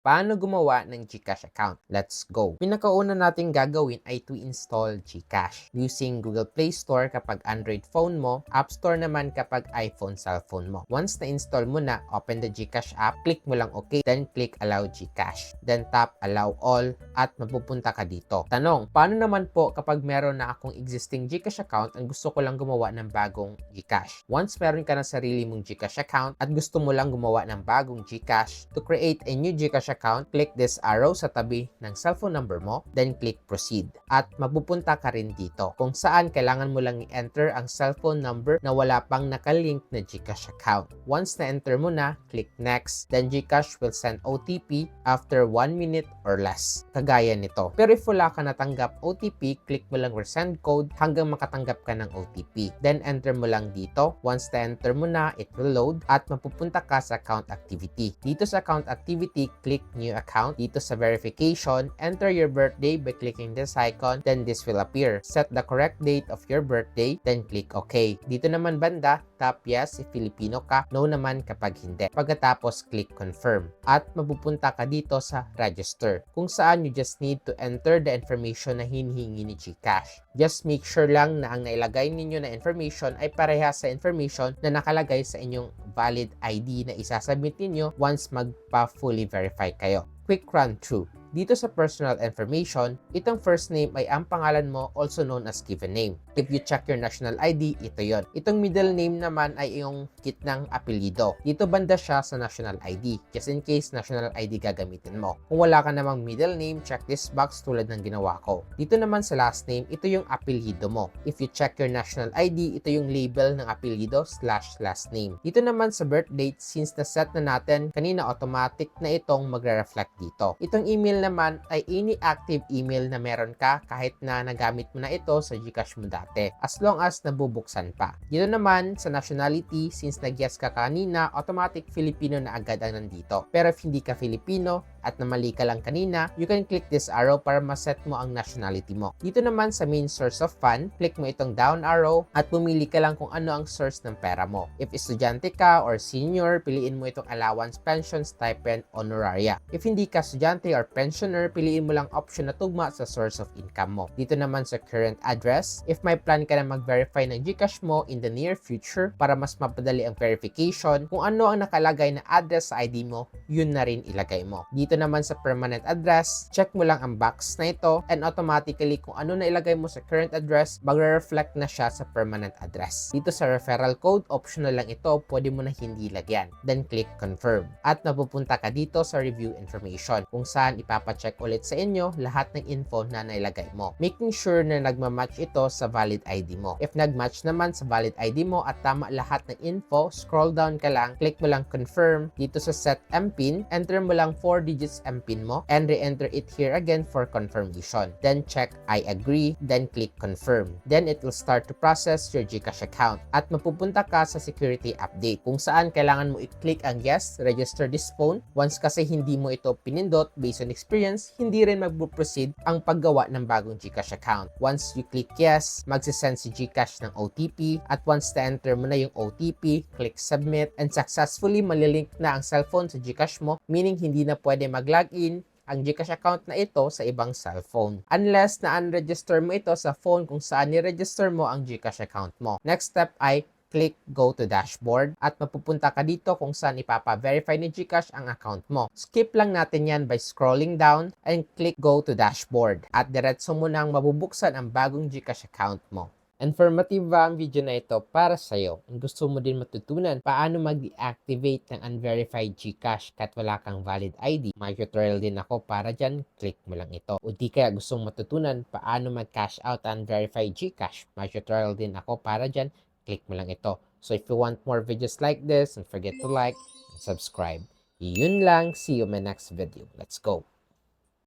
Paano gumawa ng GCash account? Let's go! Pinakauna natin gagawin ay to install GCash using Google Play Store kapag Android phone mo, App Store naman kapag iPhone cellphone mo. Once na-install mo na, open the GCash app, click mo lang OK, then click Allow GCash. Then tap Allow All at mapupunta ka dito. Tanong, paano naman po kapag meron na akong existing GCash account at gusto ko lang gumawa ng bagong GCash? Once meron ka na sarili mong GCash account at gusto mo lang gumawa ng bagong GCash, to create a new GCash account, click this arrow sa tabi ng cellphone number mo, then click proceed. At mapupunta ka rin dito kung saan kailangan mo lang i-enter ang cellphone number na wala pang nakalink na GCash account. Once na-enter mo na, click next, then GCash will send OTP after 1 minute or less. Kagaya nito. Pero if wala ka natanggap OTP, click mo lang resend code hanggang makatanggap ka ng OTP. Then enter mo lang dito. Once na-enter mo na, it will load at mapupunta ka sa account activity. Dito sa account activity, click new account. Dito sa verification, enter your birthday by clicking this icon, then this will appear. Set the correct date of your birthday, then click OK. Dito naman banda, tap yes if Filipino ka, no naman kapag hindi. Pagkatapos, click confirm. At mapupunta ka dito sa register, kung saan you just need to enter the information na hinihingi ni GCash. Just make sure lang na ang nailagay ninyo na information ay parehas sa information na nakalagay sa inyong valid ID na isasubmit ninyo once magpa-fully verify kayo. Quick run through. Dito sa personal information, itong first name ay ang pangalan mo, also known as given name. If you check your national ID, ito yon. Itong middle name naman ay iyong kitnang apelyido. Dito banda siya sa national ID, just in case national ID gagamitin mo. Kung wala ka namang middle name, check this box tulad ng ginawa ko. Dito naman sa last name, ito yung apelyido mo. If you check your national ID, ito yung label ng apelyido / last name. Dito naman sa birth date, since na-set na natin, kanina automatic na itong magre-reflect dito. Itong email naman ay any active email na meron ka kahit na nagamit mo na ito sa GCash mo dati, as long as nabubuksan pa. Dito naman sa nationality, since nag-guess ka kanina, automatic Filipino na agad ang nandito. Pero if hindi ka Filipino at namali ka lang kanina, you can click this arrow para maset mo ang nationality mo. Dito naman sa main source of fund, click mo itong down arrow at pumili ka lang kung ano ang source ng pera mo. If estudyante ka or senior, piliin mo itong allowance, pension, stipend, honoraria. If hindi ka estudyante or pensioner, piliin mo lang option na tugma sa source of income mo. Dito naman sa current address, if may plan ka na mag-verify ng GCash mo in the near future para mas mapadali ang verification, kung ano ang nakalagay na address sa ID mo, yun na rin ilagay mo. Dito naman sa permanent address, check mo lang ang box na ito and automatically kung ano na ilagay mo sa current address, magre-reflect na siya sa permanent address. Dito sa referral code, optional lang ito, pwede mo na hindi lagyan. Then click confirm. At mapupunta ka dito sa review information, kung saan ipapacheck ulit sa inyo lahat ng info na nailagay mo. Making sure na nagmamatch ito sa valid ID mo. If nagmatch naman sa valid ID mo at tama lahat ng info, scroll down ka lang, click mo lang confirm. Dito sa set MPIN, enter mo lang 4 digits MPIN mo and re-enter it here again for confirmation. Then check I agree, then click confirm. Then it will start to process your GCash account at mapupunta ka sa security update, kung saan kailangan mo i-click ang yes, register this phone. Once kasi hindi mo ito pinindot based on experience, hindi rin mag-proceed ang paggawa ng bagong GCash account. Once you click yes, magsisend si GCash ng OTP at once na-enter mo na yung OTP, click submit and successfully malilink na ang cellphone sa GCash mo, meaning hindi na pwede mag-login ang GCash account na ito sa ibang cellphone. Unless na-unregister mo ito sa phone kung saan ni-register mo ang GCash account mo. Next step ay click go to dashboard at mapupunta ka dito kung saan ipapa-verify ni GCash ang account mo. Skip lang natin yan by scrolling down and click go to dashboard at diretso mo nang mabubuksan ang bagong GCash account mo. Informative ba ang video na ito para sa'yo? Kung gusto mo din matutunan paano mag-deactivate ng unverified GCash kahit wala kang valid ID, may tutorial din ako para dyan, click mo lang ito. O di kaya gusto mo matutunan paano mag-cash out unverified GCash, may tutorial din ako para dyan, click mo lang ito. So if you want more videos like this, don't forget to like and subscribe. Yun lang, see you in my next video. Let's go!